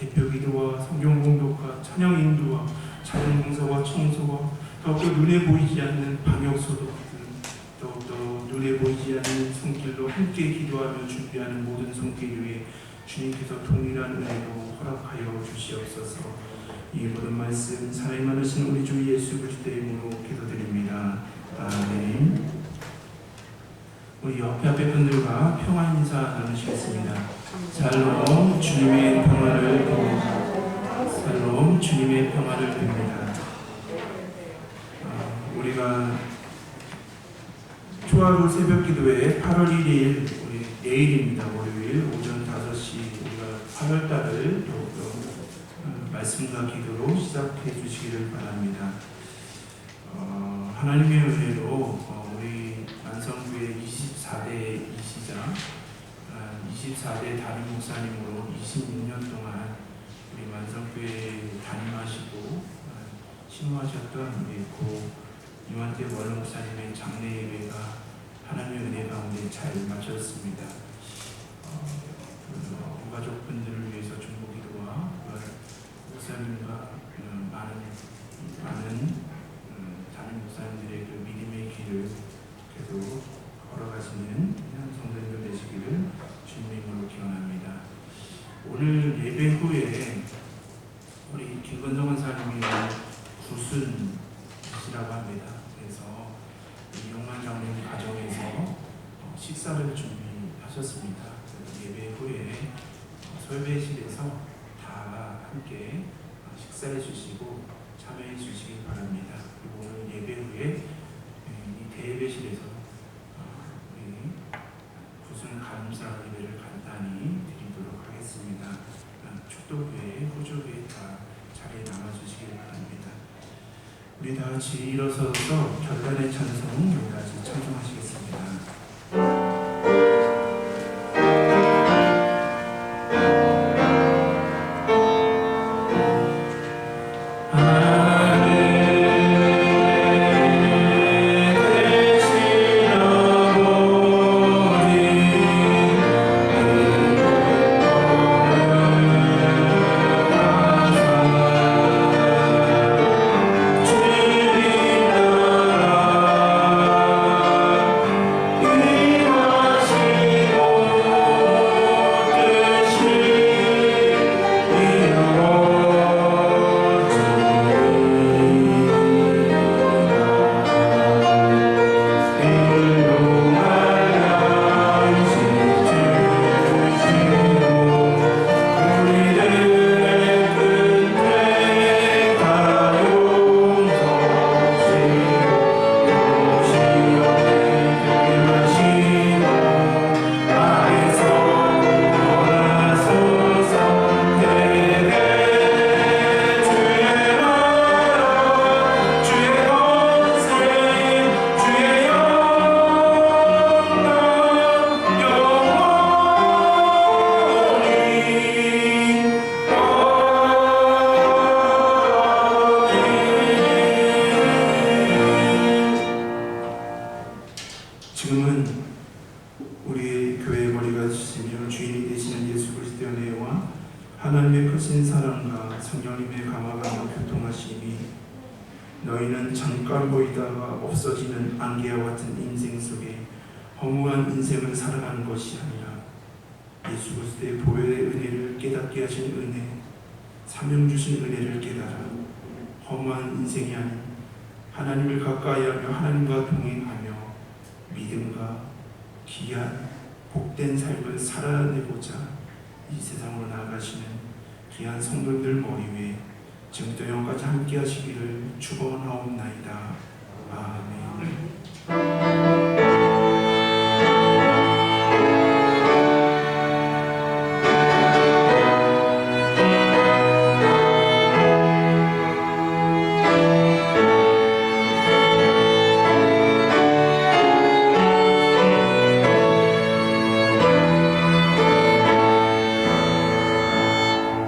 대표기도와 성경공독과 찬양 인도와 찬양 봉사와 청소와 더욱더 눈에 보이지 않는 방역소독 더욱더 눈에 보이지 않는 손길로 함께 기도하며 준비하는 모든 손길 위에 주님께서 동일한 은혜로 허락하여 주시옵소서. 이 모든 말씀 사랑이 많으신 우리 주 예수 그리스도의 이름으로 기도드립니다. 아멘. 우리 옆에 분들과 평안 인사 나누시겠습니다. 샬롬 주님의 평화를 빕니다. 샬롬 주님의 평화를 빕니다. 우리가 초하루 새벽기도회 8월 1일 우리 내일입니다. 월요일 오전 5시 우리가 8월달을 말씀과 기도로 시작해 주시기를 바랍니다. 하나님의 은혜로 우리 만성교회 24대이시자 24대 담임 목사님으로 26년 동안 우리 만성교회 담임하시고 신무하셨던 우리 고 이완태 원로 목사님의 장례 예배가 하나님의 은혜 가운데 잘 마쳤습니다. 가족분들을 위해서 중보기도와 목사님과 많은 담임 목사님들의 그 믿음의 길을 계속 걸어가시는 성도님들 되시기를 주님의 이름으로 기원합니다. 오늘 예배 후에 우리 김건성 원사님이 구순이시라고 합니다. 그래서 이용만 장로님 가정에서 식사를 준비하셨습니다. 예배 후에 설배실에서 다 함께 식사해 주시고 참여해 주시기 바랍니다. 그리고 오늘 예배 후에 이 대예배실에서 우리 구순 감사 예배를 간단히 드리도록 하겠습니다. 축도교회, 호주교회 다 자리에 남아주시기 바랍니다. 우리 다 같이 일어서서 결단의 찬송 우리 다 같이 찬송하시겠습니다. 하나님의 크신 사랑과 성령님의 감화가 교통하심이 너희는 잠깐 보이다가 없어지는 안개와 같은 인생 속에 허무한 인생을 살아가는 것이 아니라 예수 그리스도의 보혈의 은혜를 깨닫게 하신 은혜, 사명 주신 은혜를 깨달아 허무한 인생이 아닌 하나님을 가까이하며 하나님과 동행하며 믿음과 귀한 복된 삶을 살아내고자 이 세상으로 나아가시는 귀한 성도들 머리 위에 지금부터 영까지 함께 하시기를 축원하옵나이다. 아멘.